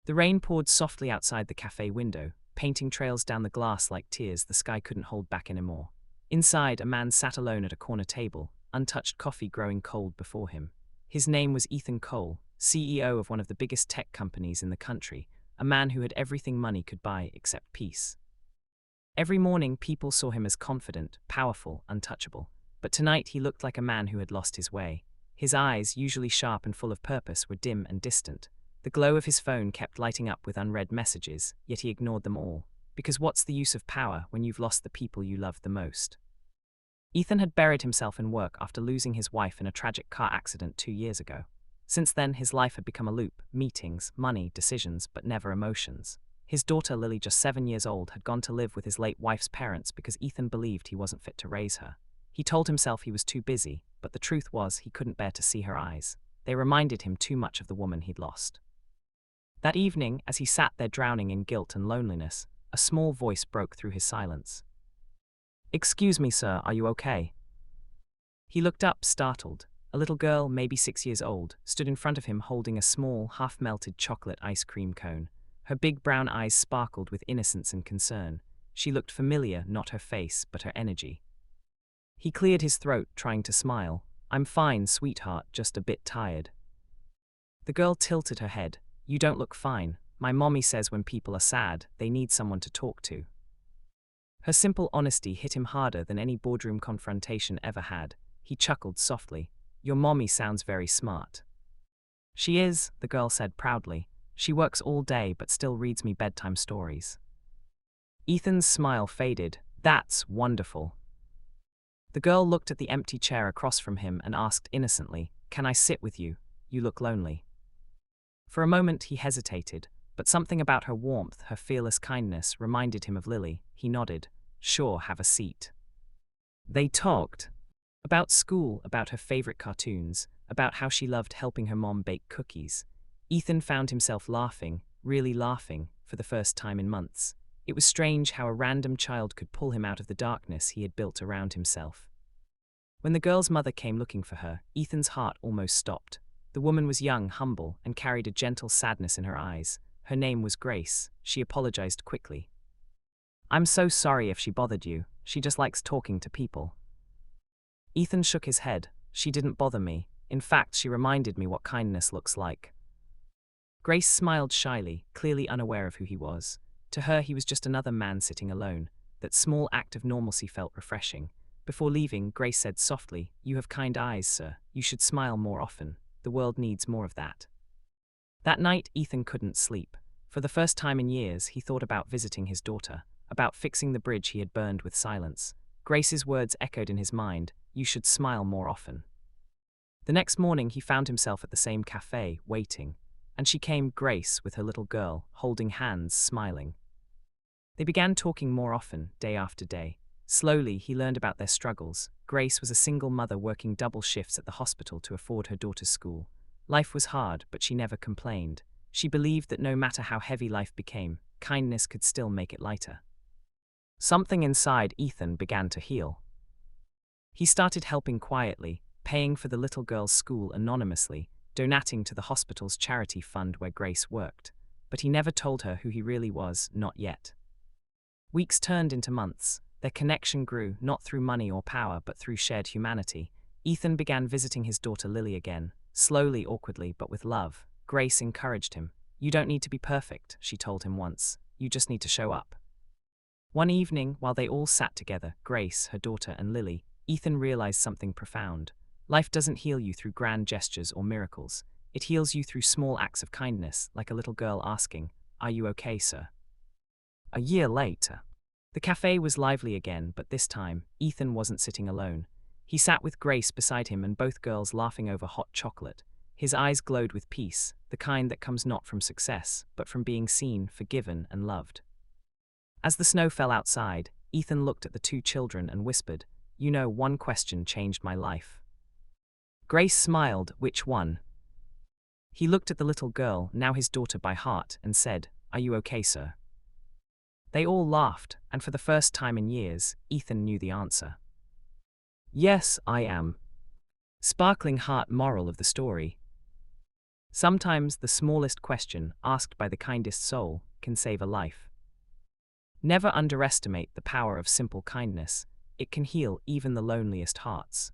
The rain poured softly outside the cafe window, painting trails down the glass like tears the sky couldn't hold back anymore. Inside, a man sat alone at a corner table, untouched coffee growing cold before him. His name was Ethan Cole, CEO of one of the biggest tech companies in the country, a man who had everything money could buy except peace. Every morning, people saw him as confident, powerful, untouchable. But tonight he looked like a man who had lost his way. His eyes, usually sharp and full of purpose, were dim and distant. The glow of his phone kept lighting up with unread messages, yet he ignored them all. Because what's the use of power when you've lost the people you love the most? Ethan had buried himself in work after losing his wife in a tragic car accident 2 years ago. Since then, his life had become a loop: meetings, money, decisions, but never emotions. His daughter Lily, just 7 years old, had gone to live with his late wife's parents because Ethan believed he wasn't fit to raise her. He told himself he was too busy, but the truth was he couldn't bear to see her eyes. They reminded him too much of the woman he'd lost. That evening, as he sat there drowning in guilt and loneliness, a small voice broke through his silence. "Excuse me, sir, are you okay?" He looked up, startled. A little girl, maybe 6 years old, stood in front of him holding a small, half-melted chocolate ice cream cone. Her big brown eyes sparkled with innocence and concern. She looked familiar, not her face, but her energy. He cleared his throat, trying to smile. "I'm fine, sweetheart, just a bit tired." The girl tilted her head. "You don't look fine. My mommy says when people are sad, they need someone to talk to." Her simple honesty hit him harder than any boardroom confrontation ever had. He chuckled softly. "Your mommy sounds very smart." "She is," the girl said proudly. "She works all day but still reads me bedtime stories." Ethan's smile faded. "That's wonderful." The girl looked at the empty chair across from him and asked innocently, "Can I sit with you? You look lonely." For a moment he hesitated, but something about her warmth, her fearless kindness, reminded him of Lily. He nodded. "Sure, have a seat." They talked. About school, about her favorite cartoons, about how she loved helping her mom bake cookies. Ethan found himself laughing, really laughing, for the first time in months. It was strange how a random child could pull him out of the darkness he had built around himself. When the girl's mother came looking for her, Ethan's heart almost stopped. The woman was young, humble, and carried a gentle sadness in her eyes. Her name was Grace. She apologized quickly. "I'm so sorry if she bothered you. She just likes talking to people." Ethan shook his head. "She didn't bother me. In fact, she reminded me what kindness looks like." Grace smiled shyly, clearly unaware of who he was. To her, he was just another man sitting alone. That small act of normalcy felt refreshing. Before leaving, Grace said softly, "You have kind eyes, sir. You should smile more often. The world needs more of that." That night, Ethan couldn't sleep. For the first time in years, he thought about visiting his daughter, about fixing the bridge he had burned with silence. Grace's words echoed in his mind, "You should smile more often." The next morning, he found himself at the same cafe, waiting. And she came, Grace, with her little girl, holding hands, smiling. They began talking more often, day after day. Slowly, he learned about their struggles. Grace was a single mother working double shifts at the hospital to afford her daughter's school. Life was hard, but she never complained. She believed that no matter how heavy life became, kindness could still make it lighter. Something inside Ethan began to heal. He started helping quietly, paying for the little girl's school anonymously, donating to the hospital's charity fund where Grace worked. But he never told her who he really was, not yet. Weeks turned into months. Their connection grew, not through money or power, but through shared humanity. Ethan began visiting his daughter Lily again, slowly, awkwardly, but with love. Grace encouraged him. "You don't need to be perfect," she told him once. "You just need to show up." One evening, while they all sat together, Grace, her daughter, and Lily, Ethan realized something profound. Life doesn't heal you through grand gestures or miracles. It heals you through small acts of kindness, like a little girl asking, "Are you okay, sir?" A year later, the cafe was lively again, but this time, Ethan wasn't sitting alone. He sat with Grace beside him and both girls laughing over hot chocolate. His eyes glowed with peace, the kind that comes not from success, but from being seen, forgiven, and loved. As the snow fell outside, Ethan looked at the two children and whispered, "You know, one question changed my life." Grace smiled. "Which one?" He looked at the little girl, now his daughter by heart, and said, "Are you okay, sir?" They all laughed, and for the first time in years, Ethan knew the answer. "Yes, I am." Sparkling heart. Moral of the story: Sometimes the smallest question asked by the kindest soul can save a life. Never underestimate the power of simple kindness. It can heal even the loneliest hearts.